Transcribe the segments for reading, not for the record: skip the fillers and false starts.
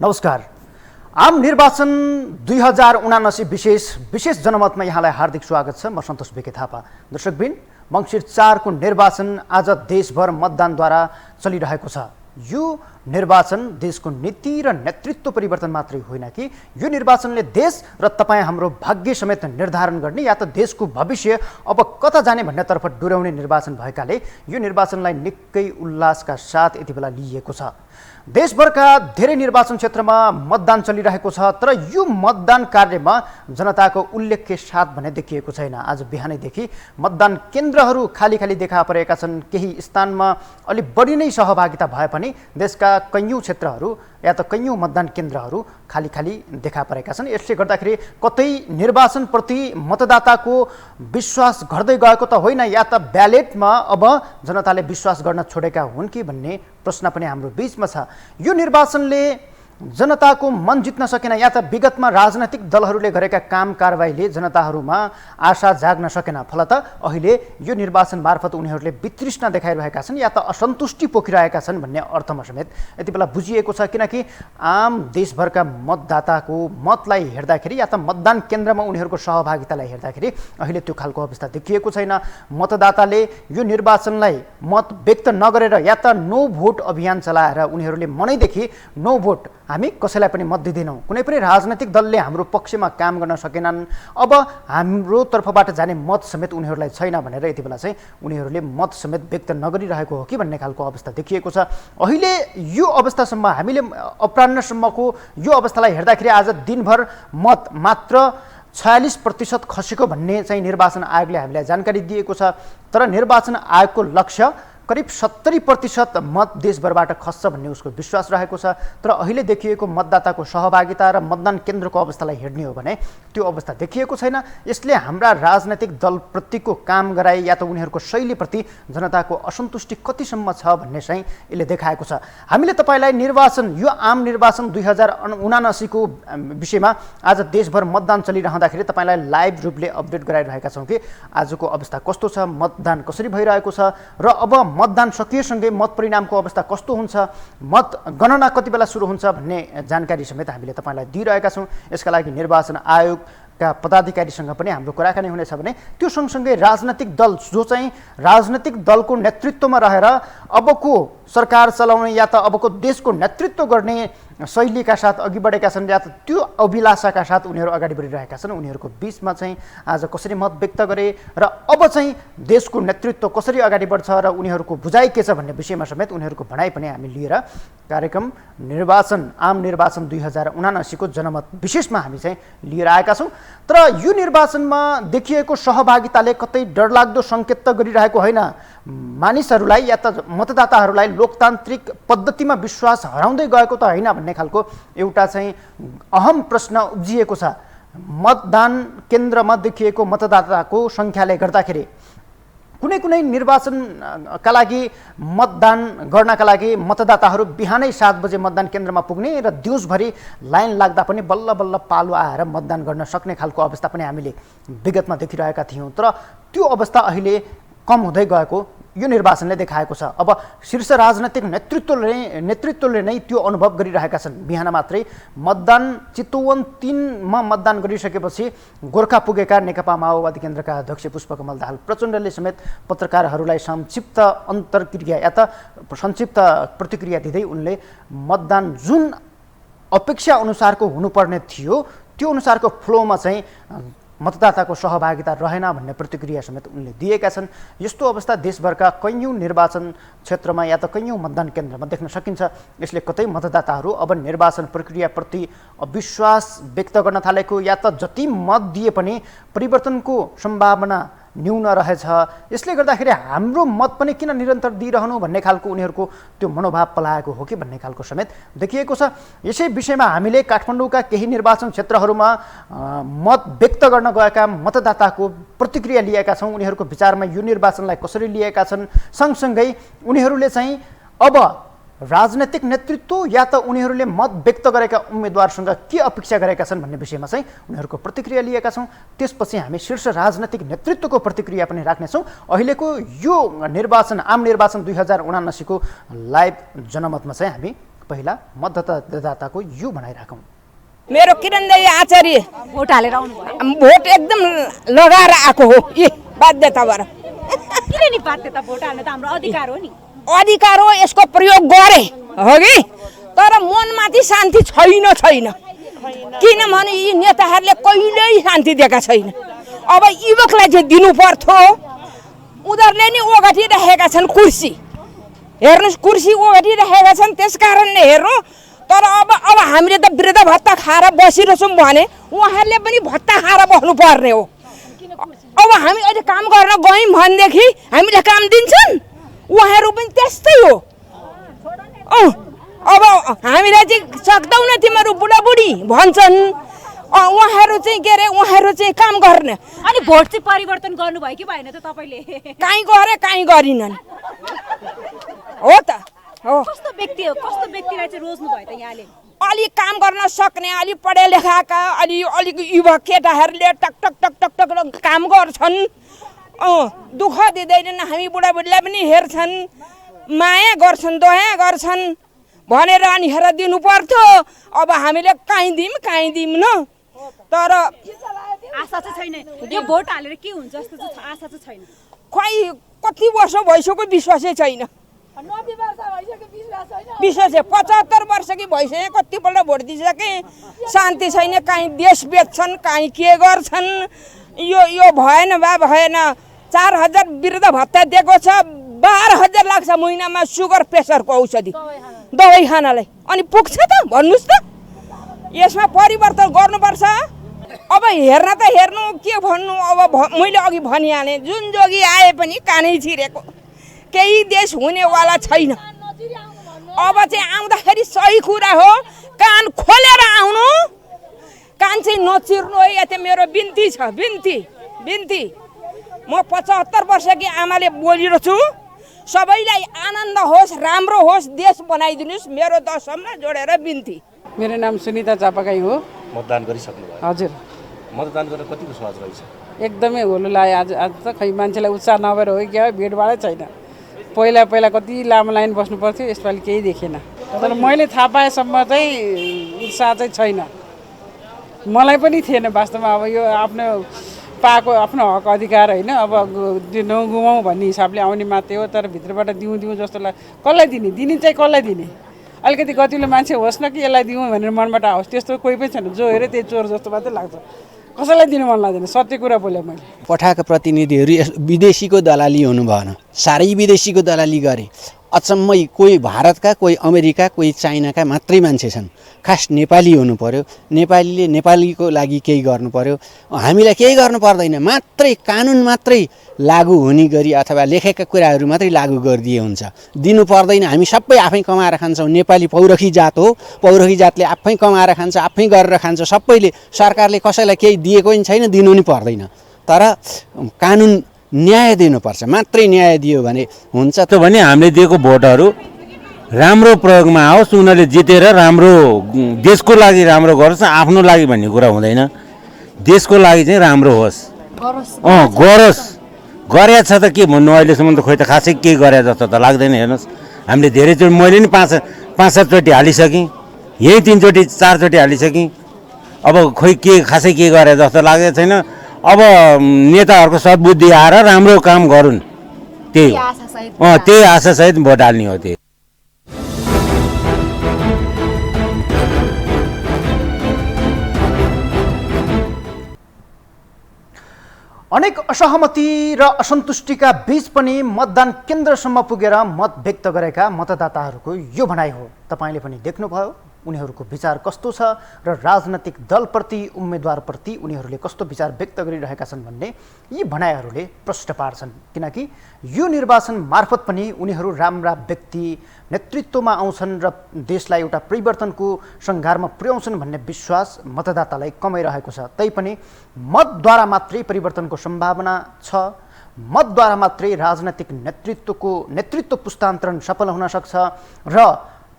नमस्कार। आम निर्वाचन 2079 विशेष जनमतमा यहाँलाई हार्दिक स्वागत छ। म सन्तोष बेके थापा। दर्शकबिन, मङ्सिर 4 को निर्वाचन आज देशभर मतदानद्वारा चलिरहेको छ। यो निर्वाचन देशको नीति र नेतृत्व परिवर्तन मात्रै होइन कि यो निर्वाचनले देश र तपाईँ हाम्रो भाग्य समेत निर्धारण गर्ने या त देशको भविष्य अब कता जाने भन्नेतर्फ डोर्याउने निर्वाचन भएकाले यो निर्वाचनलाई निकै उल्लासका साथ यति बेला लिइएको छ। देशभरका धेरै निर्वाचन क्षेत्रमा मतदान चलिरहेको छ, तर यो मतदान कार्यमा जनताको उल्लेख्य साथ भने देखिएको छैन। आज बिहानैदेखि मतदान केन्द्रहरू खाली खाली देखा परेका छन्। केही स्थानमा अलि बढी नै सहभागिता भए पनि देशका कैयौँ क्षेत्रहरू या त कैयौँ मतदान केन्द्रहरू खाली खाली देखा परेका छन्। यसले गर्दाखेरि कतै निर्वाचनप्रति मतदाताको विश्वास घट्दै गएको त होइन, या त ब्यालेटमा अब जनताले विश्वास गर्न छोडेका हुन् कि भन्ने प्रश्न पनि हाम्रो बीचमा छ। यो निर्वाचनले जनताको मन जित्न सकेन, या त विगतमा राजनैतिक दलहरूले गरेका काम कारबाहीले जनताहरूमा आशा जाग्न सकेन। फलत अहिले यो निर्वाचन मार्फत उनीहरूले वितृष्णा देखाइरहेका छन् या त असन्तुष्टि पोखिरहेका छन् भन्ने अर्थमा समेत यति बेला बुझिएको छ। किनकि आम देशभरका मतदाताको मतलाई हेर्दाखेरि या त मतदान केन्द्रमा उनीहरूको सहभागितालाई हेर्दाखेरि अहिले त्यो खालको अवस्था देखिएको छैन। मतदाताले यो निर्वाचनलाई मत व्यक्त नगरेर या त नो भोट अभियान चलाएर उनीहरूले मनैदेखि नो भोट, हामी कसैलाई पनि मत दिँदैनौँ, कुनै पनि राजनैतिक दलले हाम्रो पक्षमा काम गर्न सकेनन्, अब हाम्रो तर्फबाट जाने मत समेत उनीहरूलाई छैन भनेर यति बेला चाहिँ उनीहरूले मत समेत व्यक्त नगरिरहेको हो कि भन्ने खालको अवस्था देखिएको छ। अहिले यो अवस्थासम्म हामीले अपराह्नसम्मको यो अवस्थालाई हेर्दाखेरि आज दिनभर मत मात्र 46% खसेको भन्ने चाहिँ निर्वाचन आयोगले हामीलाई जानकारी दिएको छ। तर निर्वाचन आयोगको लक्ष्य करिब 70% मत देशभरबाट खस्छ भन्ने उसको विश्वास रहेको छ। तर अहिले देखिएको मतदाताको सहभागिता र मतदान केन्द्रको अवस्थालाई हेर्ने हो भने त्यो अवस्था देखिएको छैन। यसले हाम्रा राजनैतिक दलप्रतिको काम गराए या त उनीहरूको शैलीप्रति जनताको असन्तुष्टि कतिसम्म छ भन्ने चाहिँ यसले देखाएको छ। हामीले तपाईँलाई निर्वाचन, यो आम निर्वाचन 2079 को विषयमा आज देशभर मतदान चलिरहँदाखेरि तपाईँलाई लाइभ रूपले अपडेट गराइरहेका छौँ कि आजको अवस्था कस्तो छ, मतदान कसरी भइरहेको छ र अब मतदान सकिएसँगै मत परिणामको अवस्था कस्तो हुन्छ, मत गणना कति बेला सुरु हुन्छ भन्ने जानकारी समेत हामीले तपाईँलाई दिइरहेका छौँ। यसका लागि निर्वाचन आयोगका पदाधिकारीसँग पनि हाम्रो कुराकानी हुनेछ भने त्यो सँगसँगै राजनैतिक दल जो चाहिँ राजनैतिक दलको नेतृत्वमा रहेर अबको सरकार चलाउने या त अबको देशको नेतृत्व गर्ने शैलीका साथ अघि बढेका छन् या त त्यो अभिलाषाका साथ उनीहरू अगाडि बढिरहेका छन्, उनीहरूको बिचमा चाहिँ आज कसरी मत व्यक्त गरे र अब चाहिँ देशको नेतृत्व कसरी अगाडि बढ्छ र उनीहरूको बुझाइ के छ भन्ने विषयमा समेत उनीहरूको भनाइ पनि हामी लिएर कार्यक्रम निर्वाचन, आम निर्वाचन 2079 को जनमत विशेषमा हामी चाहिँ लिएर आएका छौँ। तर यो निर्वाचनमा देखिएको सहभागिताले कतै डरलाग्दो सङ्केत त गरिरहेको होइन। मानिसहरूलाई या त मतदाताहरूलाई लोकतान्त्रिक पद्धतिमा विश्वास हराउँदै गएको त होइन भन्ने खालको एउटा चाहिँ अहम प्रश्न उब्जिएको छ। मतदान केन्द्रमा देखिएको मतदाताको सङ्ख्याले गर्दाखेरि कुनै कुनै निर्वाचनका लागि मतदान गर्नका लागि मतदाताहरू बिहानै 7 बजे मतदान केन्द्रमा पुग्ने र दिउँसभरि लाइन लाग्दा पनि बल्ल बल्ल पालो आएर मतदान गर्न सक्ने खालको अवस्था पनि हामीले विगतमा देखिरहेका थियौँ। तर त्यो अवस्था अहिले कम हुँदै गएको यो निर्वाचनले देखाएको छ। अब शीर्ष राजनैतिक नेतृत्वले नै त्यो अनुभव गरिरहेका छन्। बिहान मात्रै मतदान चितवन 3 मा मतदान गरिसकेपछि गोर्खा पुगेका नेकपा माओवादी केन्द्रका अध्यक्ष पुष्पकमल दाहाल प्रचण्डले समेत पत्रकारहरूलाई संक्षिप्त अन्तर्क्रिया या त संक्षिप्त प्रतिक्रिया दिँदै उनले मतदान जुन अपेक्षा अनुसारको हुनुपर्ने थियो त्यो अनुसारको फ्लोमा चाहिँ मतदाताको सहभागिता रहेन भन्ने प्रतिक्रिया समेत उनले दिएका छन्। यस्तो अवस्था देशभरका कैयौँ निर्वाचन क्षेत्रमा या त कैयौँ मतदान केन्द्रमा देख्न सकिन्छ। यसले कतै मतदाताहरू अब निर्वाचन प्रक्रियाप्रति अविश्वास व्यक्त गर्न थालेको या त जति मत दिए पनि परिवर्तनको सम्भावना न्यून रहेछ। यसले गर्दाखेरि हाम्रो मत पनि किन निरन्तर दिइरहनु भन्ने खालको उनीहरूको त्यो मनोभाव पलाएको हो कि भन्ने खालको समेत देखिएको छ। यसै विषयमा हामीले काठमाडौँका केही निर्वाचन क्षेत्रहरूमा मत व्यक्त गर्न गएका मतदाताको प्रतिक्रिया लिएका छौँ। उनीहरूको विचारमा यो निर्वाचनलाई कसरी लिएका छन्, सँगसँगै उनीहरूले चाहिँ अब राजनैतिक नेतृत्व या त उनीहरूले मत व्यक्त गरेका उम्मेदवारसँग के अपेक्षा गरेका छन् भन्ने विषयमा चाहिँ उनीहरूको प्रतिक्रिया लिएका छौँ। त्यसपछि हामी शीर्ष राजनैतिक नेतृत्वको प्रतिक्रिया पनि राख्नेछौँ। अहिलेको यो निर्वाचन, आम निर्वाचन 2079 को लाइभ जनमतमा चाहिँ हामी पहिला मतदाताको यो भनाइराखौँ। मेरो किरणदेवी आचार्य भोट हालेर आउनुभयो। भोट एकदम लगाएर आएको हो यी बाध्यताबाट। किन नि बाध्यता? भोट हाल्नु त हाम्रो अधिकार हो नि। अधिकार हो, यसको प्रयोग गरे हो कि, तर मनमाथि शान्ति छैन। किनभने यी नेताहरूले कहिल्यै शान्ति दिएका छैन। अब युवकलाई चाहिँ दिनु पर्थ्यो। उनीहरूले नि ओगटिरहेका छन् कुर्सी, हेर्नुहोस् कुर्सी ओगटिरहेका छन्, त्यस कारणले हेर्नु। तर अब हामीले त वृद्ध भत्ता खाएर बसिरहेछौँ भने उहाँहरूले पनि भत्ता खाएर बस्नु पर्ने हो। अब हामी अहिले काम गर्न गयौँ भनेदेखि हामीले काम दिन्छन्, उहाँहरू पनि त्यस्तै हो। अब हामीलाई चाहिँ सक्दैनौँ तिमीहरू बुढाबुढी भन्छन्, उहाँहरू चाहिँ के अरे उहाँहरू चाहिँ काम गर्ने। अनि भोट चाहिँ परिवर्तन गर्नुभयो कि भएन त तपाईँले? काहीँ गरे काहीँ गरिनन् हो त हो। कस्तो व्यक्तिलाई चाहिँ रोज्नु भयो त यहाँले? अलि काम गर्न सक्ने, अलि पढे लेखाका, अलिक युवा केटाहरूले टक टक टक टक टक काम गर्छन्, दुःख दिँदैनन्, हामी बुढाबुढीलाई पनि हेर्छन्, माया गर्छन्, दया गर्छन् भनेर अनि हेर दिनु पर्थ्यो। अब हामीले काहीँ दिउँ न, तर आशा चाहिँ छैन। यो भोट हालेर के हुन्छ जस्तो चाहिँ आशा चाहिँ छैन। खै कति वर्ष भइसक्यो विश्वासै छैन। 75 वर्ष कि भइसक्यो, कतिपल्ट भोट दिइसके, शान्ति छैन। काहीँ देश बेच्छन्, काहीँ के गर्छन्। यो भएन 4000 वृद्ध भत्ता दिएको छ, 12000 लाग्छ महिनामा सुगर प्रेसरको औषधि दबाई खानलाई। अनि पुग्छ त भन्नुहोस् त? यसमा परिवर्तन गर्नुपर्छ। अब हेर्न त हेर्नु, के भन्नु। अब मैले अघि भनिहालेँ, जुन जोगी आए पनि कानै छिरेको, केही देश हुनेवाला छैन। अब चाहिँ आउँदाखेरि सही कुरा हो, कान खोलेर आउनु, कान चाहिँ नचिर्नु है। यता मेरो बिन्ती छ, बिन्ती। म 75 वर्षकी आमाले बोलिरहेको छु, सबैलाई आनन्द होस्, राम्रो होस्, देश बनाइदिनुहोस्, मेरो दशममा जोडेर बिन्ती। मेरो नाम सुनिता चापागाई हो। मतदान गरिसक्नुभयो? हजुर। मतदान गर्न कतिको सहज रहेछ? एकदमै होलो लाग्यो। आज त खै मान्छेलाई उत्साह नभएर हो क्या, भिडभाडै छैन। पहिला कति लामो लाइन बस्नु पर्थ्यो, यसपालि केही देखेन। तर मैले थाहा पाएसम्म चाहिँ उत्साह चाहिँ छैन। मलाई पनि थिएन वास्तवमा। अब यो आफ्नो पाएको आफ्नो हक अधिकार होइन, अब त्यो नगुमाउँ भन्ने हिसाबले आउने मात्रै हो। तर भित्रबाट दिउँ जस्तो लाग्छ। कसलाई दिने चाहिँ कसलाई दिने? अलिकति गतिलो मान्छे होस् न कि यसलाई दिउँ भनेर मनबाट आओस्, त्यस्तो कोही पनि छैन। जो हेऱ्यो त्यही चोर जस्तो मात्रै लाग्छ। कसैलाई दिनु मन लाग्दैन, सत्य कुरा बोले मैले। पठाएका प्रतिनिधिहरू विदेशीको दलाली हुनु भएन, साह्रै विदेशीको दलाली गरे। अचम्मै कोही भारतका, कोही अमेरिका, कोही चाइनाका मात्रै मान्छे छन्। खास नेपाली हुनु पर्यो, नेपालीले नेपालीको लागि केही गर्नु पर्यो। हामीलाई केही गर्नु पर्दैन, मात्रै कानुन मात्रै लागू हुने गरी अथवा लेखेका कुराहरू मात्रै लागू गरिदिए हुन्छ। दिनु पर्दैन, हामी सबै आफै कमाएर खान्छौँ। नेपाली पौरखी जात हो, पौरखी जातले आफै कमाएर खान्छ, आफै गरेर खान्छ। सबैले, सरकारले कसैलाई केही दिएको पनि छैन, दिनु नि पर्दैन। तर कानुन न्याय दिनुपर्छ, मात्रै न्याय दियो भने हुन्छ। त भने हामीले दिएको भोटहरू राम्रो प्रयोगमा आओस्, उनीहरूले जितेर राम्रो देशको लागि राम्रो गरोस्, आफ्नो लागि भन्ने कुरा हुँदैन। देशको लागि चाहिँ राम्रो होस्, गरोस्। गरेछ त के भन्नु, अहिलेसम्म त खोइ त खासै केही गरे जस्तो त लाग्दैन। हेर्नुहोस्, हामीले धेरैचोटि, मैले नि 5-7 चोटि हालिसकेँ, यही 3 चोटि 4 चोटि हालिसकेँ। अब खोइ के खासै के गरे जस्तो लागेको छैन। अब नेताहरूको सद्बुद्धि आएर राम्रो काम गरून्, त्यही आशासहित भोट हाल्ने हो। त्यही अनेक असहमति र असन्तुष्टिका बीच पनि मतदान केन्द्रसम्म पुगेर मत व्यक्त गरेका मतदाताहरूको यो भनाइ हो। तपाईँले पनि देख्नुभयो उनीहरूको विचार कस्तो छ र राजनैतिक दलप्रति, उम्मेदवारप्रति उनीहरूले कस्तो विचार व्यक्त गरिरहेका छन् भन्ने यी भनाइहरूले प्रश्न पार्छन्। किनकि यो निर्वाचन मार्फत पनि उनीहरू राम्रा व्यक्ति नेतृत्वमा आउँछन् र देशलाई एउटा परिवर्तनको सङ्घारमा पुर्याउँछन् भन्ने विश्वास मतदातालाई कमाइरहेको छ। तैपनि मतद्वारा मात्रै परिवर्तनको सम्भावना छ, मतद्वारा मात्रै राजनैतिक नेतृत्व पुस्तान्तरण सफल हुन सक्छ र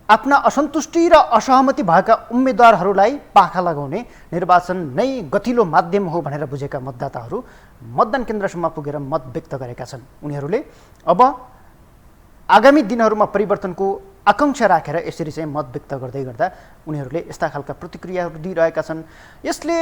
आफ्ना असन्तुष्टि र असहमति भएका उम्मेदवारहरूलाई पाखा लगाउने निर्वाचन नै गतिलो माध्यम हो भनेर बुझेका मतदाताहरू मतदान केन्द्रसम्म पुगेर मत व्यक्त गरेका छन्। उनीहरूले अब आगामी दिनहरूमा परिवर्तनको आकांक्षा राखेर यसरी चाहिँ मत व्यक्त गर्दै गर्दा उनीहरूले यस्ता खालका प्रतिक्रियाहरू दिइरहेका छन्। यसले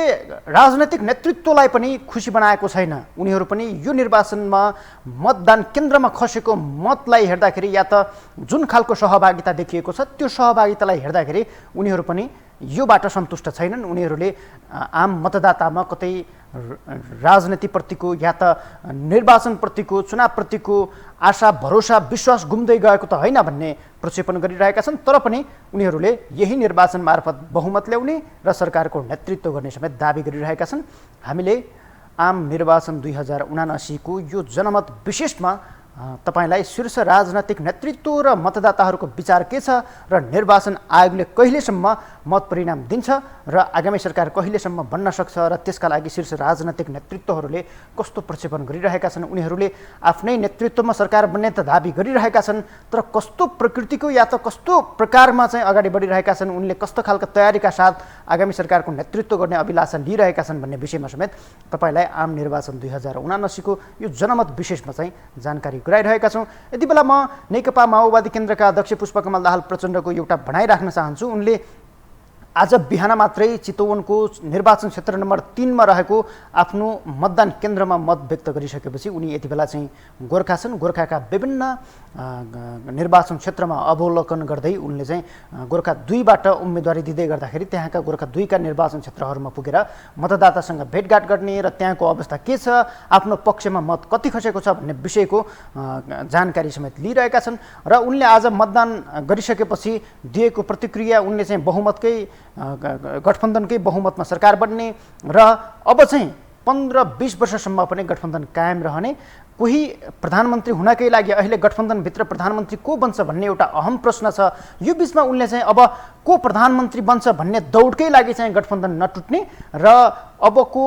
राजनैतिक नेतृत्वलाई पनि खुसी बनाएको छैन। उनीहरू पनि यो निर्वाचनमा मतदान केन्द्रमा खसेको मतलाई हेर्दाखेरि या त जुन खालको सहभागिता देखिएको छ त्यो सहभागितालाई हेर्दाखेरि उनीहरू पनि योबाट सन्तुष्ट छैनन्। उनीहरूले आम मतदातामा कतै राजनीतिप्रतिको या त निर्वाचनप्रतिको चुनावप्रतिको आशा भरोसा विश्वास गुम्दै गएको त होइन भन्ने प्रक्षेपण गरिरहेका छन्। तर पनि उनीहरूले यही निर्वाचन मार्फत बहुमत ल्याउने र सरकारको नेतृत्व गर्ने समेत दाबी गरिरहेका छन्। हामीले आम निर्वाचन 2079 को यो जनमत विशेषमा तपाईलाई शीर्ष राजनैतिक नेतृत्व र मतदाताहरूको विचार के छ र निर्वाचन आयोगले कहिलेसम्म मत परिणाम दिन्छ र आगामी सरकार कहिलेसम्म बन्न सक्छ र त्यसका लागि शीर्ष राजनैतिक नेतृत्वहरूले कस्तो प्रक्षेपण गरिरहेका छन्। उनीहरूले आफ्नै नेतृत्वमा सरकार बन्ने त दाबी गरिरहेका छन्, तर कस्तो प्रकृतिको या त कस्तो प्रकारमा चाहिँ अगाडि बढिरहेका छन्, उनले कस्तो खालका तयारीका साथ आगामी सरकारको नेतृत्व गर्ने अभिलाषा लिइरहेका छन् भन्ने विषयमा समेत तपाईलाई आम निर्वाचन 2079 को यो जनमत विशेषमा चाहिँ जानकारी गराइरहेका छौँ। यति बेला म नेकपा माओवादी केन्द्रका अध्यक्ष पुष्पकमल दाहाल प्रचण्डको एउटा भनाइ राख्न चाहन्छु। उनले आज बिहान मात्रै चितवनको निर्वाचन क्षेत्र नम्बर 3 मा रहेको आफ्नो मतदान केन्द्रमा मत व्यक्त गरिसकेपछि उनी यति बेला चाहिँ गोर्खा छन्। गोर्खाका विभिन्न निर्वाचन क्षेत्रमा अवलोकन गर्दै उनले चाहिँ गोर्खा 2 बाट उम्मेदवारी दिँदै गर्दाखेरि त्यहाँका गोर्खा 2 का निर्वाचन क्षेत्रहरूमा पुगेर मतदातासँग भेटघाट गर्ने र त्यहाँको अवस्था के छ, आफ्नो पक्षमा मत कति खसेको छ भन्ने विषयको जानकारी समेत लिइरहेका छन्। र उनले आज मतदान गरिसकेपछि दिएको प्रतिक्रिया उनले चाहिँ बहुमतकै गठबन्धनकै बहुमतमा सरकार बन्ने र अब चाहिँ 15-20 वर्षसम्म पनि गठबन्धन कायम रहने, कोही प्रधानमन्त्री हुनकै लागि अहिले गठबन्धनभित्र प्रधानमन्त्री को बन्छ भन्ने एउटा अहम प्रश्न छ। यो बिचमा उनले चाहिँ अब को प्रधानमन्त्री बन्छ भन्ने दौडकै लागि चाहिँ गठबन्धन नटुट्ने र अबको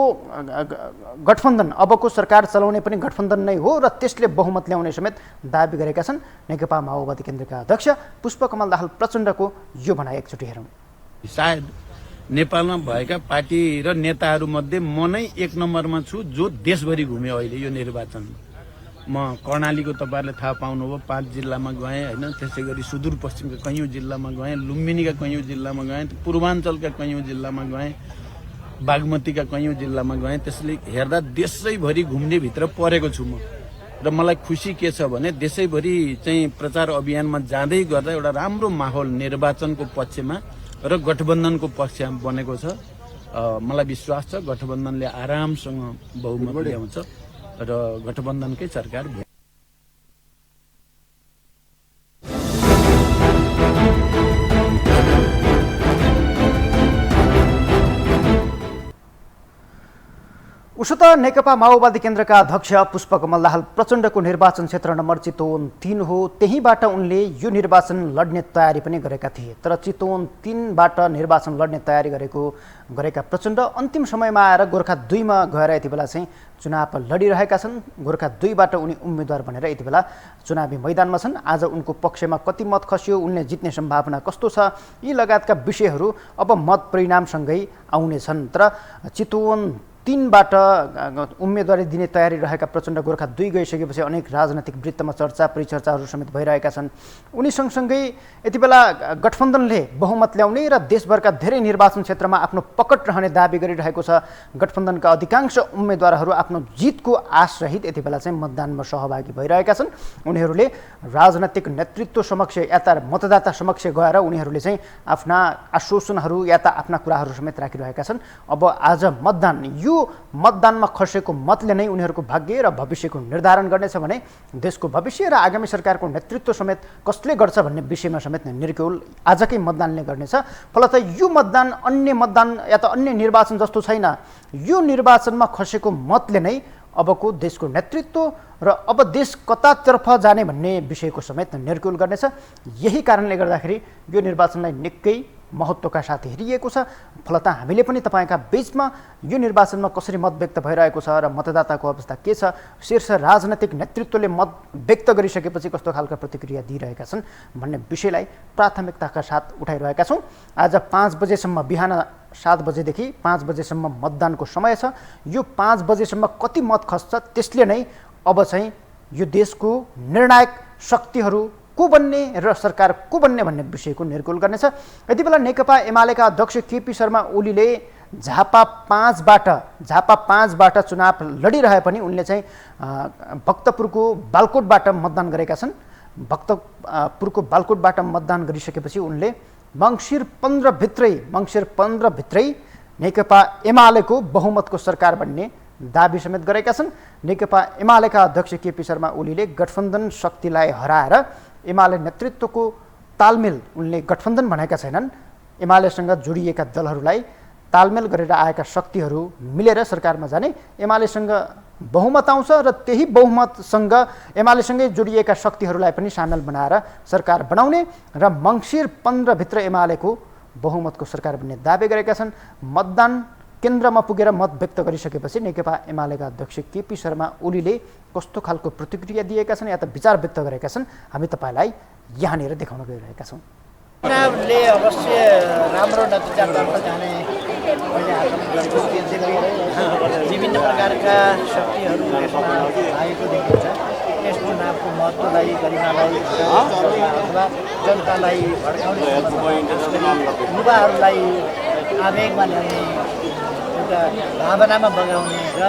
गठबन्धन अबको सरकार चलाउने पनि गठबन्धन नै हो र त्यसले बहुमत ल्याउने समेत दाबी गरेका छन्। नेकपा माओवादी केन्द्रका अध्यक्ष पुष्पकमल दाहाल प्रचण्डको यो भनाइ एकचोटि हेरौँ। सायद नेपालमा भएका पार्टी र नेताहरूमध्ये म नै 1 नम्बरमा छु जो देशभरि घुमे अहिले यो निर्वाचनमा। म कर्णालीको तपाईँहरूले थाहा पाउनुभयो 5 जिल्लामा गएँ होइन, त्यसै गरी सुदूरपश्चिमका कैयौँ जिल्लामा गएँ, लुम्बिनीका कैयौँ जिल्लामा गएँ, पूर्वाञ्चलका कैयौँ जिल्लामा गएँ, बागमतीका कैयौँ जिल्लामा गएँ। त्यसले हेर्दा देशैभरि घुम्ने भित्र परेको छु म। र मलाई खुसी के छ भने देशैभरि चाहिँ प्रचार अभियानमा जाँदै गर्दा एउटा राम्रो माहौल निर्वाचनको पक्षमा र गठबन्धनको पक्षमा बनेको छ। मलाई विश्वास छ गठबन्धनले आरामसँग बहुमत ल्याउँछ र गठबन्धनकै सरकार भयो। उसो त नेकपा माओवादी केन्द्रका अध्यक्ष पुष्पकमल दाहाल प्रचण्डको निर्वाचन क्षेत्र नम्बर चितवन 3 हो। त्यहीबाट उनले यो निर्वाचन लड्ने तयारी पनि गरेका थिए। तर चितवन 3 बाट निर्वाचन लड्ने तयारी गरेका प्रचण्ड अन्तिम समयमा आएर गोर्खा 2 मा गएर यति बेला चाहिँ चुनाव लडिरहेका छन्। गोर्खा 2 बाट उनी उम्मेदवार भनेर यति बेला चुनावी मैदानमा छन्। आज उनको पक्षमा कति मत खस्यो, उनले जित्ने सम्भावना कस्तो छ, यी लगायतका विषयहरू अब मत परिणामसँगै आउनेछन्। तर चितवन 3 बाट उम्मेदवारी दिने तयारी रहेका प्रचण्ड गोर्खा 2 गइसकेपछि अनेक राजनैतिक वृत्तमा चर्चा परिचर्चाहरू समेत भइरहेका छन्। उनी सँगसँगै यति बेला गठबन्धनले बहुमत ल्याउने र देशभरका धेरै निर्वाचन क्षेत्रमा आफ्नो पकड रहने दाबी गरिरहेको छ। गठबन्धनका अधिकांश उम्मेदवारहरू आफ्नो जितको आशसहित यति बेला चाहिँ मतदानमा सहभागी भइरहेका छन्। उनीहरूले राजनैतिक नेतृत्व समक्ष या त मतदाता समक्ष गएर उनीहरूले चाहिँ आफ्ना आश्वासनहरू या त आफ्ना कुराहरू समेत राखिरहेका छन्। अब आज मतदान, यो मतदानमा खसेको मतले नै उनीहरूको भाग्य र भविष्यको निर्धारण गर्नेछ भने देशको भविष्य र आगामी सरकारको नेतृत्व समेत कसले गर्छ भन्ने विषयमा समेत निर्केल आजकै मतदानले गर्नेछ। फलत यो मतदान अन्य मतदान या त अन्य निर्वाचन जस्तो छैन। यो निर्वाचनमा खसेको मतले नै अबको देशको नेतृत्व र अब देश कतातर्फ जाने भन्ने विषयको समेत निर्केल गर्नेछ। यही कारणले गर्दाखेरि यो निर्वाचनलाई निकै महत्त्वका साथ हेरिएको छ। फलत हामीले पनि तपाईँका बीचमा यो निर्वाचनमा कसरी मत व्यक्त भइरहेको छ र मतदाताको अवस्था के छ, शीर्ष राजनैतिक नेतृत्वले मत व्यक्त गरिसकेपछि कस्तो खालका प्रतिक्रिया दिइरहेका छन् भन्ने विषयलाई प्राथमिकताका साथ उठाइरहेका छौँ। आज 5 बजेसम्म, बिहान 7 बजेदेखि 5 बजेसम्म मतदानको समय छ। यो 5 बजेसम्म कति मत खस्छ त्यसले नै अब चाहिँ यो देशको निर्णायक शक्तिहरू को बन्ने र सरकार को बन्ने भन्ने विषयको निर्कुल गर्नेछ। यति बेला नेकपा एमालेका अध्यक्ष केपी शर्मा ओलीले झापा 5बाट चुनाव लडिरहे पनि उनले चाहिँ भक्तपुरको बालकोटबाट मतदान गरेका छन्। भक्तपुरको बालकोटबाट मतदान गरिसकेपछि उनले मङ्सिर 15 भित्रै नेकपा एमालेको बहुमतको सरकार बन्ने दाबी समेत गरेका छन्। नेकपा एमालेका अध्यक्ष केपी शर्मा ओलीले गठबन्धन शक्तिलाई हराएर एमाले नेतृत्वको तालमेल उनले गठबन्धन भनेका छैनन्, एमालेसँग जोडिएका दलहरूलाई तालमेल गरेर आएका शक्तिहरू मिलेर सरकारमा जाने, एमालेसँग बहुमत आउँछ र त्यही बहुमतसँग एमालेसँगै जोडिएका शक्तिहरूलाई पनि सामेल बनाएर सरकार बनाउने र मङ्सिर 15 भित्र एमालेको बहुमतको सरकार बन्ने दाबी गरेका छन्। मतदान केन्द्रमा पुगेर मत व्यक्त गरिसकेपछि नेकपा एमालेका अध्यक्ष केपी शर्मा ओलीले कस्तो खालको प्रतिक्रिया दिएका छन् या त विचार व्यक्त गरेका छन् हामी तपाईँलाई यहाँनिर देखाउन गइरहेका छौँ। चुनावले अवश्य राम्रो नतिजातर्फ जाने मैले आकलन गरेको विभिन्न प्रकारका शक्तिहरू यसमा आएको देखिन्छ। यस चुनावको महत्त्वलाई गरिमालाई अथवा जनतालाई भड्काउने, युवाहरूलाई आवेगमा ल्याउने, एउटा भावनामा बगाउने र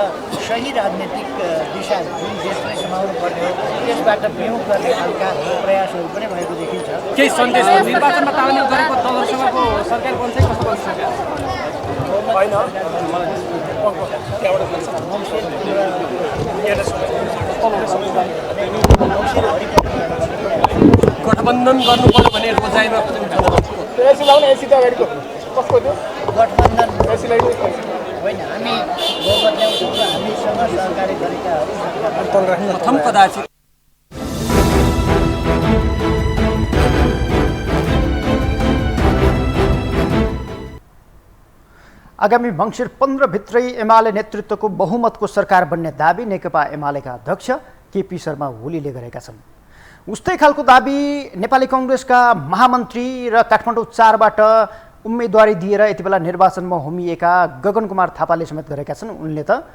सही राजनीतिक दिशा जुन देशलाई समाउनु पर्ने हो त्यसबाट विमुख गर्ने खालका प्रयासहरू पनि भएको देखिन्छ। केही सन्देश निर्वाचनमा तालमेल गरेको दलहरूसँगको सरकार बन्छ कस्तो बन्छ गठबन्धन गर्नु पर्यो भने रोजाइमा गठबन्धन होइन, हामी बहुमत ल्याउँछौँ र हामीसँग सहकारी गरेकाहरू प्रथम कदाचित आगामी मङ्सिर 15 भित्रै एमाले नेतृत्वको बहुमतको सरकार बन्ने दाबी नेकपा एमालेका अध्यक्ष केपी शर्मा ओलीले गरेका छन्। उस्तै खालको दाबी नेपाली कङ्ग्रेसका महामन्त्री र काठमाडौँ 4बाट उम्मेदवारी दिएर यति बेला निर्वाचनमा होमिएका गगन कुमार थापाले समेत गरेका छन्। उनले त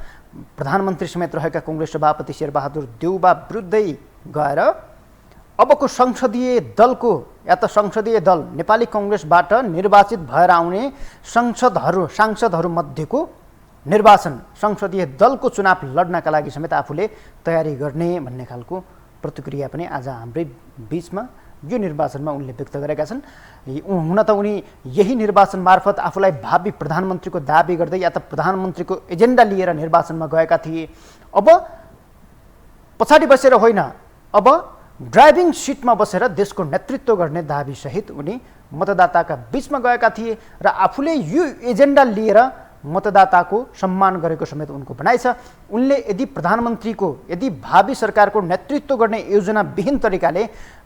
प्रधानमन्त्री समेत रहेका कङ्ग्रेस सभापति शेरबहादुर देउबा विरुद्धै गएर अबको संसदीय दल नेपाली कङ्ग्रेसबाट निर्वाचित भएर आउने सांसदहरू मध्येको निर्वाचन संसदीय दलको चुनाव लड्नका लागि समेत आफूले तयारी गर्ने भन्ने खालको प्रतिक्रिया पनि आज हाम्रै बिचमा यो निर्वाचनमा उनले व्यक्त गरेका छन्। हुन त उनी यही निर्वाचन मार्फत आफूलाई भावी प्रधानमन्त्रीको दाबी गर्दै या त प्रधानमन्त्रीको एजेन्डा लिएर निर्वाचनमा गएका थिए। अब पछाडि बसेर होइन, अब ड्राइभिङ सिटमा बसेर देशको नेतृत्व गर्ने दाबीसहित उनी मतदाताका बिचमा गएका थिए र आफूले यो एजेन्डा लिएर मतदाताको सम्मान गरेको समेत उनको भनाइ छ। उनले यदि भावी सरकारको नेतृत्व गर्ने योजनाविहीन तरिकाले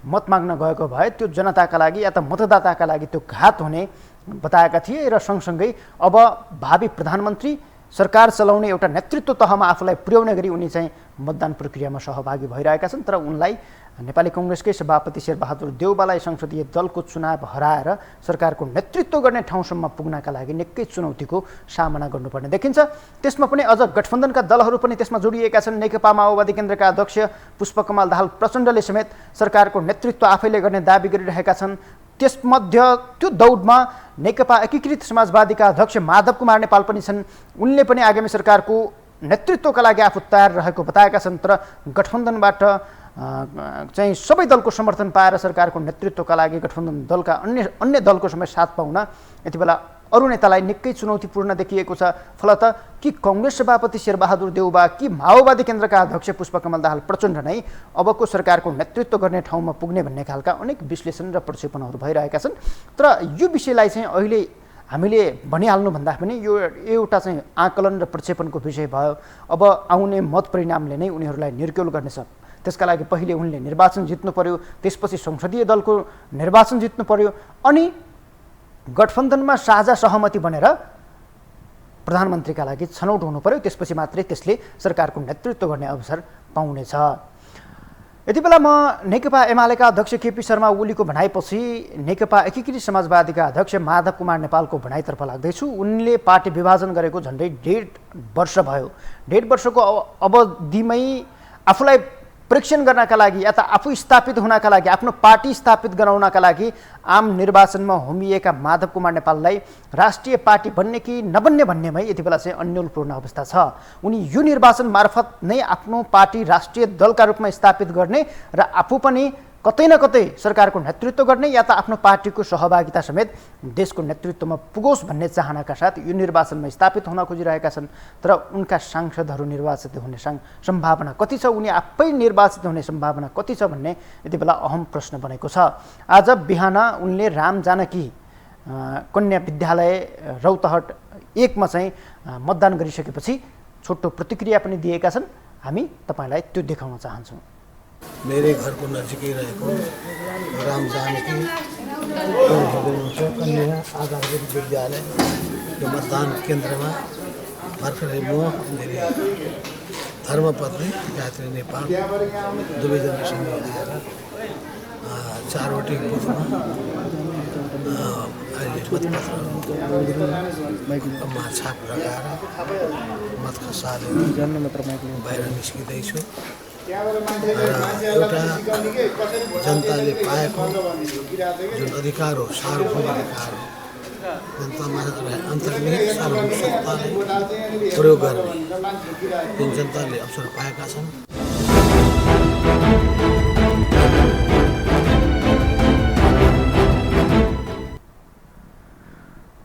मत माग्न गएको भए त्यो जनताका लागि या त मतदाताका लागि त्यो घात हुने बताएका थिए र सँगसँगै अब भावी प्रधानमन्त्री सरकार चलाउने एउटा नेतृत्व तहमा आफूलाई पुर्याउने गरी उनी चाहिँ मतदान प्रक्रियामा सहभागी भइरहेका छन्। तर उनलाई नेपाली कङ्ग्रेसकै सभापति शेरबहादुर देउबालाई संसदीय दलको चुनाव हराएर सरकारको नेतृत्व गर्ने ठाउँसम्म पुग्नका लागि निकै चुनौतीको सामना गर्नुपर्ने देखिन्छ। त्यसमा पनि अझ गठबन्धनका दलहरू पनि त्यसमा जोडिएका छन्। नेकपा माओवादी केन्द्रका अध्यक्ष पुष्पकमल दाहाल प्रचण्डले समेत सरकारको नेतृत्व आफैले गर्ने दाबी गरिरहेका छन्। त्यसमध्ये त्यो दौडमा नेकपा एकीकृत समाजवादीका अध्यक्ष माधव कुमार नेपाल पनि छन्। उनले पनि आगामी सरकारको नेतृत्वका लागि आफू तयार रहेको बताएका छन्। तर गठबन्धनबाट चाहिँ सबै दलको समर्थन पाएर सरकारको नेतृत्वका लागि गठबन्धन दलका अन्य दलको समेत साथ पाउन यति बेला अरू नेतालाई निकै चुनौतीपूर्ण देखिएको छ। फलत कि कङ्ग्रेस सभापति शेरबहादुर देउबा कि माओवादी केन्द्रका अध्यक्ष पुष्पकमल दाहाल प्रचण्ड नै अबको सरकारको नेतृत्व गर्ने ठाउँमा पुग्ने भन्ने खालका अनेक विश्लेषण र प्रक्षेपणहरू भइरहेका छन्। तर यो विषयलाई चाहिँ अहिले हामीले भनिहाल्नुभन्दा पनि यो एउटा चाहिँ आकलन र प्रक्षेपणको विषय भयो। अब आउने मत परिणामले नै उनीहरूलाई निर्क्युल गर्नेछ। त्यसका लागि पहिले उनले निर्वाचन जित्नु पर्यो, त्यसपछि संसदीय दलको निर्वाचन जित्नु पर्यो, अनि गठबन्धनमा साझा सहमति बनेर प्रधानमन्त्रीका लागि छनौट हुनु पर्यो। त्यसपछि मात्रै त्यसले सरकारको नेतृत्व गर्ने अवसर पाउनेछ। यति बेला म नेकपा एमालेका अध्यक्ष केपी शर्मा ओलीको भनाइपछि नेकपा एकीकृत समाजवादीका अध्यक्ष माधव कुमार नेपालको भनाइतर्फ लाग्दैछु। उनले पार्टी विभाजन गरेको झन्डै 1.5 वर्ष भयो। 1.5 वर्षको अवधिमै आफूलाई परीक्षण गर्नका लागि या त आफू स्थापित हुनका लागि आफ्नो पार्टी स्थापित गराउनका लागि आम निर्वाचनमा होमिएका माधव कुमार नेपाललाई राष्ट्रिय पार्टी बन्ने कि नबन्ने भन्नेमै यति बेला चाहिँ अन्यलपूर्ण अवस्था छ। उनी यो निर्वाचन मार्फत नै आफ्नो पार्टी राष्ट्रिय दलका रूपमा स्थापित गर्ने र आफू पनि कतै न कतै सरकारको नेतृत्व गर्ने या त आफ्नो पार्टीको सहभागिता समेत देशको नेतृत्वमा पुगोस् भन्ने चाहनाका साथ यो निर्वाचनमा स्थापित हुन खोजिरहेका छन्। तर उनका सांसदहरू निर्वाचित हुने सम्भावना कति छ, उनी आफै निर्वाचित हुने सम्भावना कति छ भन्ने यति बेला अहम प्रश्न बनेको छ। आज बिहान उनले राम जानकी कन्या विद्यालय रौतहट 1 मा चाहिँ मतदान गरिसकेपछि छोटो प्रतिक्रिया पनि दिएका छन्। हामी तपाईलाई त्यो देखाउन चाहन्छौँ। मेरै घरको नजिकै रहेको राम जानकी कन्या आधारभूत विद्यालय यो मतदान केन्द्रमा भर्खरै म मेरी धर्मपत्नी गायत्री नेपाल दुवैजनासँग लिएर 4वटै बुथमा अहिले मतपत्रमा छाप लगाएर मत खसालेर बाहिर निस्किँदैछु। एउटा जनताले पाएको जुन अधिकार हो, सार्वभौम अधिकार हो, जनतामा अन्तर्निहित सार्वभौम सत्तालाई प्रयोग गर्ने जुन जनताले अवसर पाएका छन्।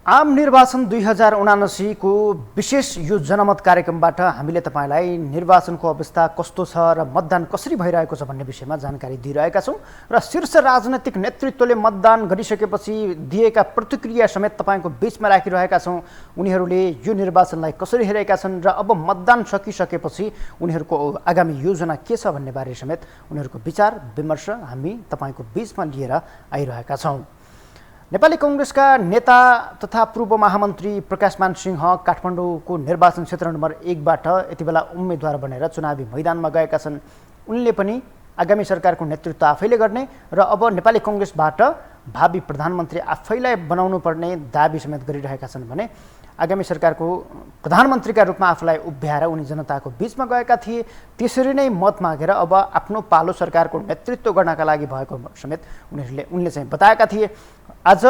आम निर्वाचन 2079 को विशेष यो जनमत कार्यक्रमबाट हामीले तपाईलाई निर्वाचनको अवस्था कस्तो छ र मतदान कसरी भइरहेको छ भन्ने विषयमा जानकारी दिइरहेका छौं र शीर्ष राजनैतिक नेतृत्वले मतदान गरिसकेपछि दिएका प्रतिक्रिया समेत तपाईको बीचमा राखिरहेका छौं। उनीहरूले यो निर्वाचनलाई कसरी हेरेका छन् र अब मतदान सकिसकेपछि उनीहरूको आगामी योजना के छ भन्ने बारे समेत उनीहरूको विचार विमर्श हामी तपाईको बीचमा लिएर आइरहेका छौं। नेपाली कांग्रेसका नेता तथा पूर्व महामन्त्री प्रकाशमान सिंह काठमाडौँको निर्वाचन क्षेत्र नम्बर 1 बाट यति बेला उम्मेदवार बनेर चुनावी मैदानमा गएका छन्। उनले पनि आगामी सरकारको नेतृत्व आफैले गर्ने र अब नेपाली कांग्रेसबाट भावी प्रधानमन्त्री आफैलाई बनाउनु पर्ने दाबी समेत गरिरहेका छन् भने आगामी सरकारको प्रधानमन्त्रीका रूपमा आफूलाई उभ्याएर उनी जनताको बीचमा गएका थिए। त्यसरी नै मत मागेर अब आफ्नो पालो सरकारको नेतृत्व गर्नका लागि भएको समेत उनले चाहिँ बताएका थिए। आज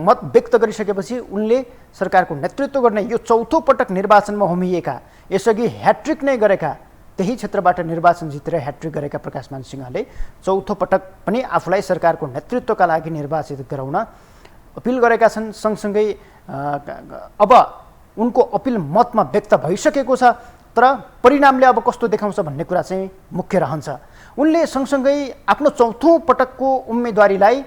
मत व्यक्त गरिसकेपछि उनले सरकारको नेतृत्व गर्ने यो चौथो पटक निर्वाचनमा होमिएका, यसअघि ह्याट्रिक नै गरेका, त्यही क्षेत्रबाट निर्वाचन जितेर ह्याट्रिक गरेका प्रकाशमान सिंहले चौथो पटक पनि आफूलाई सरकारको नेतृत्वका लागि निर्वाचित गराउन अपिल गरेका छन्। सँगसँगै अब उनको अपिल मतमा व्यक्त भइसकेको छ, तर परिणामले अब कस्तो देखाउँछ भन्ने कुरा चाहिँ मुख्य रहन्छ। उनले सँगसँगै आफ्नो चौथो पटकको उम्मेदवारीलाई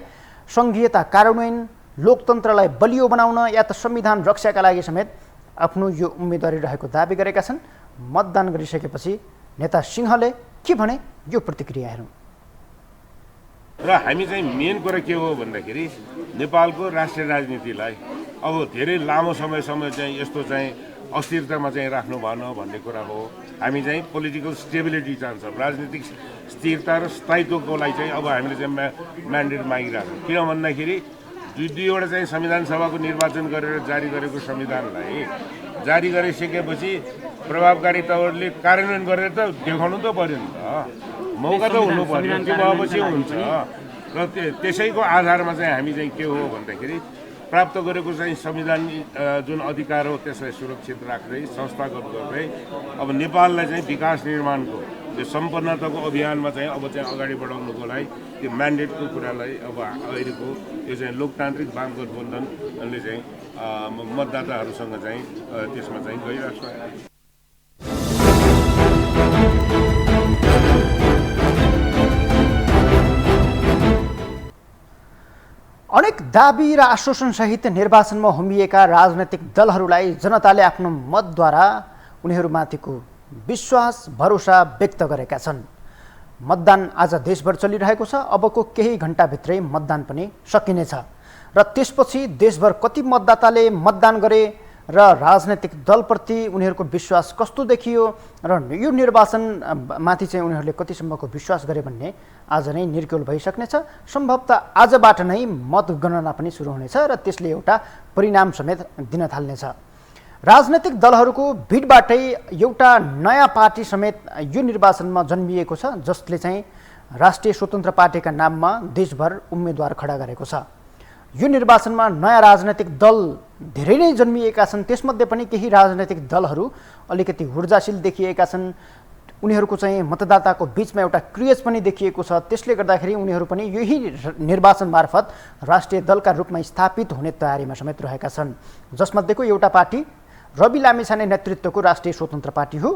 संघीयता कार्यान्वयन, लोकतन्त्रलाई बलियो बनाउन या त संविधान रक्षाका लागि समेत आफ्नो यो उम्मेदवारी रहेको दाबी गरेका छन्। मतदान गरिसकेपछि नेता सिंहले के भने यो प्रतिक्रिया हेरौँ। र हामी चाहिँ मेन कुरा के हो भन्दाखेरि नेपालको राष्ट्रिय राजनीतिलाई अब धेरै लामो समयसम्म चाहिँ यस्तो चाहिँ अस्थिरतामा चाहिँ राख्नु भएन भन्ने कुरा हो। हामी चाहिँ पोलिटिकल स्टेबिलिटी चाहन्छ, राजनीतिक स्थिरता र स्थायित्वको लागि चाहिँ अब हामीले चाहिँ म्यान्डेट मागिरहेको। किन भन्दाखेरि दुईवटा चाहिँ संविधान सभाको निर्वाचन गरेर जारी गरेको संविधानलाई जारी गरिसकेपछि प्रभावकारी तवरले कार्यान्वयन गरेर त देखाउनु त पर्यो नि त, मौका त हुनु पर्यो, त्यो भएपछि हुन्छ। र त्यसैको आधारमा चाहिँ हामी चाहिँ के हो भन्दाखेरि प्राप्त गरेको चाहिँ संवैधानिक जुन अधिकार हो त्यसलाई सुरक्षित राख्दै संस्थागत गर्दै अब नेपाललाई चाहिँ विकास निर्माणको त्यो सम्पन्नताको अभियानमा चाहिँ अब चाहिँ अगाडि बढाउनुको लागि त्यो म्यान्डेटको कुरालाई अब अहिलेको यो चाहिँ लोकतान्त्रिक वाम गठबन्धनले चाहिँ मतदाताहरूसँग चाहिँ त्यसमा चाहिँ गइरहेको छ। अनेक दाबी र आश्वासनसहित निर्वाचनमा होमिएका राजनैतिक दलहरूलाई जनताले आफ्नो मतद्वारा उनीहरूमाथिको विश्वास भरोसा व्यक्त गरेका छन्। मतदान आज देशभर चलिरहेको छ। अबको केही घण्टाभित्रै मतदान पनि सकिनेछ र त्यसपछि देशभर कति मतदाताले मतदान गरे र राजनैतिक दलप्रति उनीहरूको विश्वास कस्तो देखियो र यो निर्वाचनमाथि चाहिँ उनीहरूले कतिसम्मको विश्वास गरे भन्ने आज नै निर्क्युल भइसक्नेछ। सम्भवतः आजबाट नै मतगणना पनि सुरु हुनेछ र त्यसले एउटा परिणाम समेत दिन थाल्नेछ। राजनैतिक दलहरूको भिडबाटै एउटा नयाँ पार्टी समेत यो निर्वाचनमा जन्मिएको छ, जसले चाहिँ राष्ट्रिय स्वतन्त्र पार्टीका नाममा देशभर उम्मेदवार खडा गरेको छ। यो निर्वाचनमा नयाँ राजनैतिक दल धेरै नै जन्मिएका छन्। त्यसमध्ये पनि केही राजनैतिक दलहरू अलिकति ऊर्जाशील देखिएका छन्। उनीहरूको चाहिँ मतदाताको बिचमा एउटा क्रेज पनि देखिएको छ। त्यसले गर्दाखेरि उनीहरू पनि यही निर्वाचन मार्फत राष्ट्रिय दलका रूपमा स्थापित हुने तयारीमा समेत रहेका छन्। जसमध्येको एउटा पार्टी रवि लामिछाने नेतृत्वको राष्ट्रिय स्वतन्त्र पार्टी हो।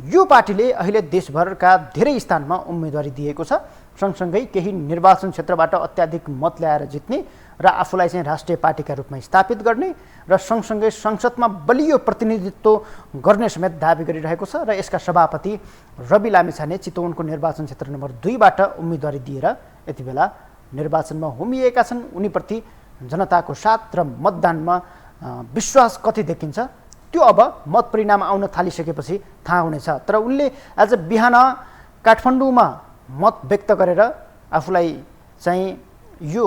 यो पार्टीले अहिले देशभरका धेरै स्थानमा उम्मेदवारी दिएको छ। सँगसँगै केही निर्वाचन क्षेत्रबाट अत्याधिक मत ल्याएर जित्ने र आफूलाई चाहिँ राष्ट्रिय पार्टीका रूपमा स्थापित गर्ने र सँगसँगै संसदमा बलियो प्रतिनिधित्व गर्ने समेत दाबी गरिरहेको छ। र यसका सभापति रवि लामिछाने चितवनको निर्वाचन क्षेत्र नम्बर 2बाट उम्मेदवारी दिएर यति बेला निर्वाचनमा होमिएका छन्। उनीप्रति जनताको साथ र मतदानमा विश्वास कति देखिन्छ त्यो अब मत परिणाम आउन थालिसकेपछि थाहा हुनेछ। तर उनले आज बिहान काठमाडौँमा मत व्यक्त गरेर आफूलाई चाहिँ यो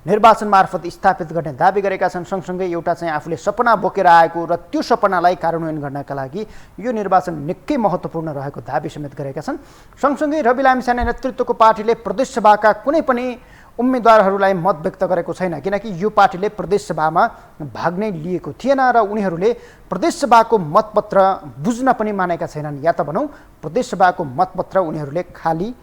निर्वाचन मार्फत स्थापित गर्ने दाबी गरेका छन्। सँगसँगै एउटा चाहिँ आफूले सपना बोकेर आएको र त्यो सपनालाई कार्यान्वयन गर्नका लागि यो निर्वाचन निकै महत्त्वपूर्ण रहेको दाबी समेत गरेका छन्। सँगसँगै रवि लामिछाने नेतृत्वको पार्टीले प्रदेशसभाका कुनै पनि उम्मेदवारहरूलाई मत व्यक्त गरेको छैन, किनकि यो पार्टीले प्रदेशसभामा भाग नै लिएको थिएन र उनीहरूले प्रदेशसभाको मतपत्र बुझ्न पनि मानेका छैनन्। या त भनौँ प्रदेशसभाको मतपत्र उनीहरूले खाली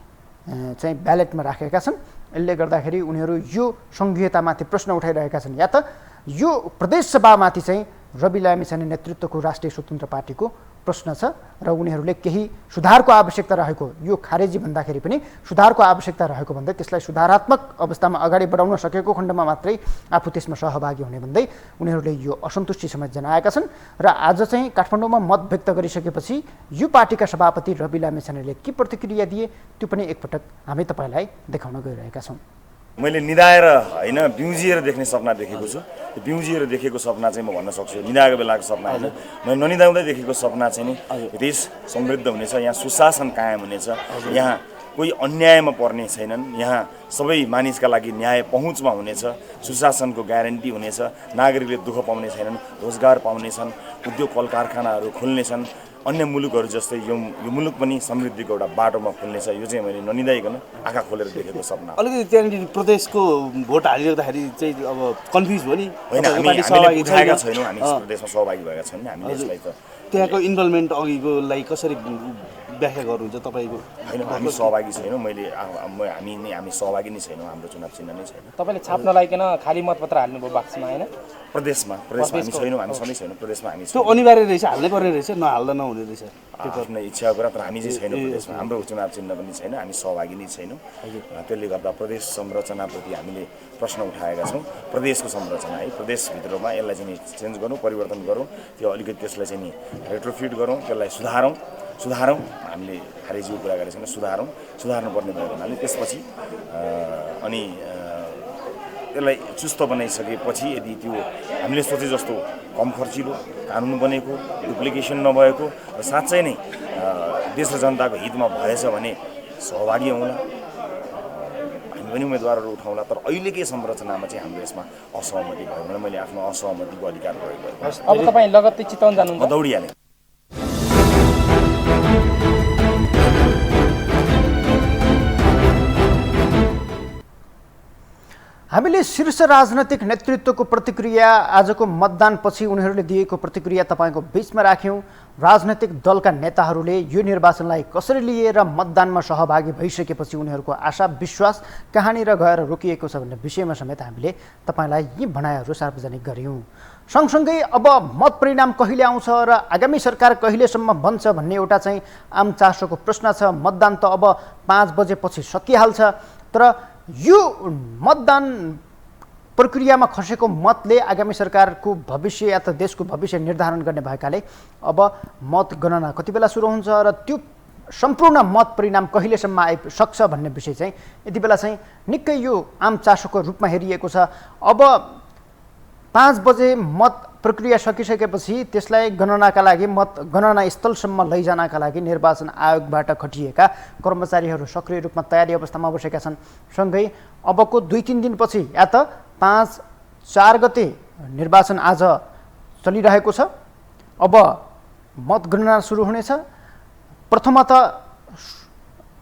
चाहिँ ब्यालेटमा राखेका छन्। यसले गर्दाखेरि उनीहरू यो सङ्घीयतामाथि प्रश्न उठाइरहेका छन्। या त यो प्रदेशसभामाथि चाहिँ रवि लामिछाने नेतृत्वको राष्ट्रिय स्वतन्त्र पार्टीको प्रश्न छ र उनीहरूले केही सुधारको आवश्यकता रहेको, यो खारेजी भन्दाखेरि पनि सुधारको आवश्यकता रहेको भन्दै त्यसलाई सुधारात्मक अवस्थामा अगाडि बढाउन सकेको खण्डमा मात्रै आफू त्यसमा सहभागी हुने भन्दै उनीहरूले यो असन्तुष्टि समेत जनाएका छन्। र आज चाहिँ काठमाडौँमा मत व्यक्त गरिसकेपछि यो पार्टीका सभापति रवि लामिछानेले के प्रतिक्रिया दिए त्यो पनि एकपटक हामी तपाईँलाई देखाउन गइरहेका छौँ। मैले निदाएर होइन बिउजिएर देख्ने सपना देखेको छु। त्यो बिउजिएर देखेको सपना चाहिँ म भन्न सक्छु निदाएको बेलाको सपना होइन। मैले ननिदाउँदै देखेको सपना चाहिँ नि देश समृद्ध हुनेछ, यहाँ सुशासन कायम हुनेछ, यहाँ कोही अन्यायमा पर्ने छैनन्, यहाँ सबै मानिसका लागि न्याय पहुँचमा हुनेछ, सुशासनको ग्यारेन्टी हुनेछ, नागरिकले दुःख पाउने छैनन्, रोजगार पाउनेछन्, उद्योग कल कारखानाहरू खुल्नेछन्, अन्य मुलुकहरू जस्तै यो मुलुक पनि समृद्धिको एउटा बाटोमा खुल्नेछ। यो चाहिँ मैले ननिदाइकन आँखा खोलेर देखेको सपना। अलिकति त्यहाँनिर प्रदेशको भोट हालिराख्दाखेरि चाहिँ व्याख्या भयो नि होइन, हामीले उठाएका छैनौँ, हामी प्रदेशमा सहभागी भएका छैनौँ। हामीले यसलाई त त्यहाँको इन्भल्भमेन्ट अघिको लागि कसरी व्याख्या गर्नुहुन्छ तपाईँको? होइन, हामी सहभागी छैनौँ। हामी सहभागी नै छैनौँ, हाम्रो चुनाव चिन्ह नै छैन। तपाईँले छाप नलाइकन खाली मतपत्र हाल्नुभयो बाक्समा होइन? प्रदेशमा हामी छैनौँ, हामी सधैँ छैनौँ। प्रदेशमा हामी त्यो अनिवार्य रहेछ, हाल्नै पर्ने रहेछ, नहाल्दा नहुने रहेछ। आफ्नो इच्छाको कुरा, तर हामी चाहिँ छैनौँ प्रदेशमा, हाम्रो चुनाव चिन्ह पनि छैन, हामी सहभागी नै छैनौँ। त्यसले गर्दा प्रदेश संरचनाप्रति हामीले प्रश्न उठाएका छौँ। प्रदेशको संरचना है, प्रदेशभित्रमा यसलाई चाहिँ चेन्ज गरौँ, परिवर्तन गरौँ, त्यो अलिकति त्यसलाई चाहिँ नि रेट्रोफिट गरौँ, त्यसलाई सुधारौँ। हामीले खारेजीको कुरा गरेको छैन, सुधार्नुपर्ने भएको हुनाले त्यसपछि अनि त्यसलाई चुस्त बनाइसकेपछि यदि त्यो हामीले सोचे जस्तो कम खर्चिलो कानुन बनेको, डुप्लिकेसन नभएको र साँच्चै नै देश र जनताको हितमा भएछ भने सहभागी हौँला, हामी पनि उम्मेदवारहरू उठाउँला। तर अहिलेकै संरचनामा चाहिँ हाम्रो यसमा असहमति भयो भने मैले आफ्नो असहमतिको अधिकार प्रयोग गरेँ। अब तपाईँ लगत्तै चितवन जानुहुन्छ? दौडिहालेँ। हामीले शीर्ष राजनैतिक नेतृत्वको प्रतिक्रिया आजको मतदानपछि उनीहरूले दिएको प्रतिक्रिया तपाईँको बिचमा राख्यौँ। राजनैतिक दलका नेताहरूले यो निर्वाचनलाई कसरी लिएर मतदानमा सहभागी भइसकेपछि उनीहरूको आशा विश्वास कहाँनिर गएर रोकिएको छ भन्ने विषयमा समेत हामीले तपाईँलाई यी भनाइहरू सार्वजनिक गऱ्यौँ। सँगसँगै अब मत परिणाम कहिले आउँछ र आगामी सरकार कहिलेसम्म बन्छ भन्ने एउटा चाहिँ आम चासोको प्रश्न छ। मतदान त अब 5 बजेपछि सकिहाल्छ, तर यो मतदान प्रक्रियामा खसेको मतले आगामी सरकारको भविष्य या त देशको भविष्य निर्धारण गर्ने भएकाले अब मतगणना कति बेला सुरु हुन्छ र त्यो सम्पूर्ण मत परिणाम कहिलेसम्म आइसक्छ भन्ने विषय चाहिँ यति बेला चाहिँ निकै यो आम चासोको रूपमा हेरिएको छ। अब 5 बजे मत प्रक्रिया सकिसकेपछि त्यसलाई गणनाका लागि मतगणना स्थलसम्म लैजानका लागि निर्वाचन आयोगबाट खटिएका कर्मचारीहरू सक्रिय रूपमा तयारी अवस्थामा बसेका छन्। सँगै अबको 2-3 दिनपछि या त 5-4 गते निर्वाचन आज चलिरहेको छ। अब मतगणना सुरु हुनेछ। प्रथमतः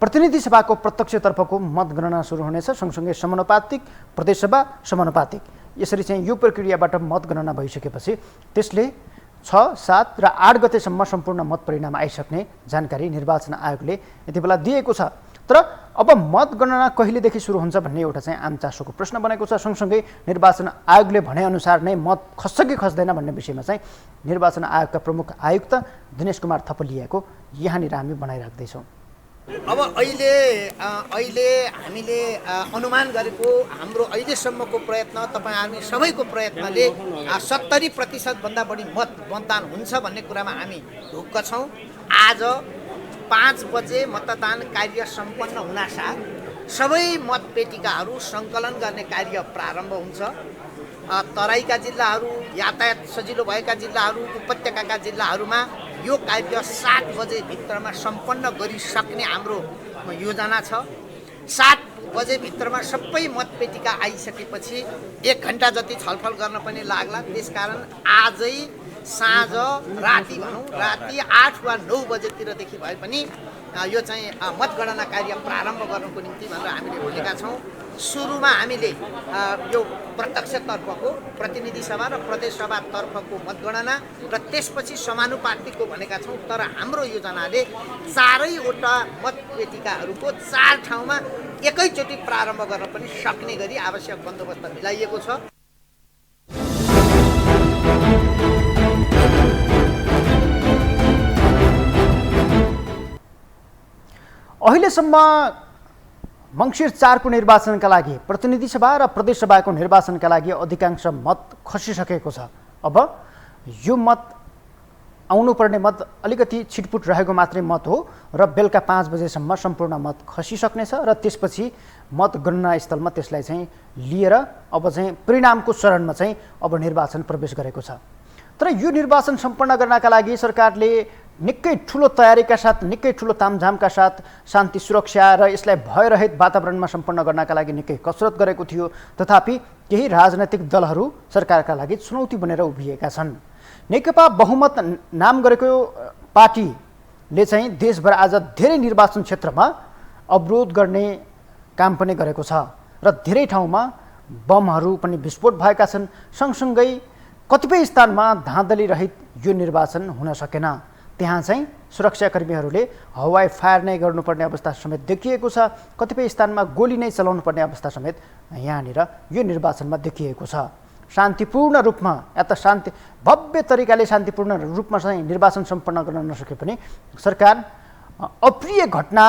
प्रतिनिधि सभाको प्रत्यक्षतर्फको मतगणना सुरु हुनेछ, सँगसँगै समानुपातिक, प्रदेशसभा समानुपातिक। यसरी चाहिँ यो प्रक्रियाबाट मतगणना भइसकेपछि त्यसले 6, 7 र 8 गतेसम्म सम्पूर्ण मत परिणाम आइसक्ने जानकारी निर्वाचन आयोगले यति बेला दिएको छ। तर अब मतगणना कहिलेदेखि सुरु हुन्छ भन्ने एउटा चाहिँ आम चासोको प्रश्न बनेको छ। सँगसँगै निर्वाचन आयोगले भनेअनुसार नै मत खस्छ कि खस्दैन भन्ने विषयमा चाहिँ निर्वाचन आयोगका प्रमुख आयुक्त दिनेश कुमार थपलियाको यहाँनिर हामी बनाइराख्दैछौँ। अब अहिले हामीले अनुमान गरेको हाम्रो अहिलेसम्मको प्रयत्न, तपाईँ हामी सबैको प्रयत्नले 70% बढी मतदान हुन्छ भन्ने कुरामा हामी ढुक्क छौँ। आज 5 बजे मतदान कार्य सम्पन्न हुनासाथ सबै मतपेटिकाहरू सङ्कलन गर्ने कार्य प्रारम्भ हुन्छ। तराईका जिल्लाहरू, यातायात सजिलो भएका जिल्लाहरू, उपत्यकाका जिल्लाहरूमा यो कार्य 7 बजेभित्रमा सम्पन्न गरिसक्ने हाम्रो योजना छ। 7 बजेभित्रमा सबै मतपेटिका आइसकेपछि 1 घन्टा जति छलफल गर्न पनि लाग्ला। त्यसकारण आजै साँझ राति भनौँ, राति 8 वा 9 बजेतिरदेखि भए पनि यो चाहिँ मतगणना कार्य प्रारम्भ गर्नको निम्ति भनेर हामीले भनेका छौँ। सुरुमा हामीले यो प्रत्यक्षतर्फको प्रतिनिधि सभा र प्रदेश सभातर्फको मतगणना र त्यसपछि समानुपातिकको भनेका छौँ। तर हाम्रो योजनाले 4वटा मतपेटिकाहरूको 4 ठाउँमा एकैचोटि प्रारम्भ गर्न पनि सक्ने गरी आवश्यक बन्दोबस्त मिलाइएको छ। अहिलेसम्म मङ्सिर 4 को निर्वाचनका लागि, प्रतिनिधि सभा र प्रदेश सभाको निर्वाचनका लागि अधिकांश मत खसिसकेको छ। अब यो मत आउनुपर्ने मत अलिकति छिटपुट रहेको मात्रै मत हो र बेलुका 5 बजेसम्म सम्पूर्ण मत खसिसक्नेछ र त्यसपछि मतगणना स्थलमा त्यसलाई चाहिँ लिएर अब चाहिँ परिणामको चरणमा चाहिँ अब निर्वाचन प्रवेश गरेको छ। तर यो निर्वाचन सम्पन्न गर्नका लागि सरकारले निकै ठुलो तयारीका साथ, निकै ठुलो तामझामका साथ शान्ति सुरक्षा र यसलाई भयरहित वातावरणमा सम्पन्न गर्नका लागि निकै कसरत गरेको थियो। तथापि केही राजनैतिक दलहरू सरकारका लागि चुनौती बनेर उभिएका छन्। नेकपा बहुमत नाम गरेको पार्टीले चाहिँ देशभर आज धेरै निर्वाचन क्षेत्रमा अवरोध गर्ने काम पनि गरेको छ र धेरै ठाउँमा बमहरू पनि विस्फोट भएका छन्। सँगसँगै कतिपय स्थानमा धाँधली रहित यो निर्वाचन हुन सकेन। त्यहाँ चाहिँ सुरक्षाकर्मीहरूले हवाई फायर नै गर्नुपर्ने अवस्था समेत देखिएको छ। कतिपय स्थानमा गोली नै चलाउनु पर्ने अवस्था समेत यहाँनिर यो निर्वाचनमा देखिएको छ। शान्तिपूर्ण रूपमा भव्य तरिकाले शान्तिपूर्ण रूपमा चाहिँ निर्वाचन सम्पन्न गर्न नसके पनि सरकार अप्रिय घटना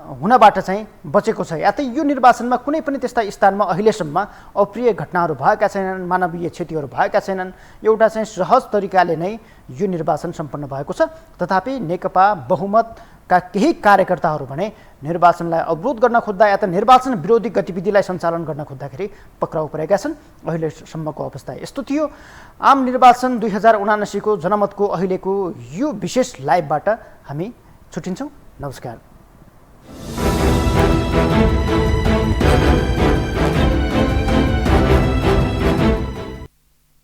हुनबाट चाहिँ बचेको छ। या त यो निर्वाचनमा कुनै पनि त्यस्ता स्थानमा अहिलेसम्म अप्रिय घटनाहरू भएका छैनन्, मानवीय क्षतिहरू भएका छैनन्। एउटा चाहिँ सहज तरिकाले नै यो निर्वाचन सम्पन्न भएको छ। तथापि नेकपा बहुमतका केही कार्यकर्ताहरू भने निर्वाचनलाई अवरोध गर्न खोज्दा या त निर्वाचन विरोधी गतिविधिलाई सञ्चालन गर्न खोज्दाखेरि पक्राउ परेका छन्। अहिलेसम्मको अवस्था यस्तो थियो। आम निर्वाचन 2079 को जनमतको अहिलेको यो विशेष लाइभबाट हामी छुट्टिन्छौँ। नमस्कार।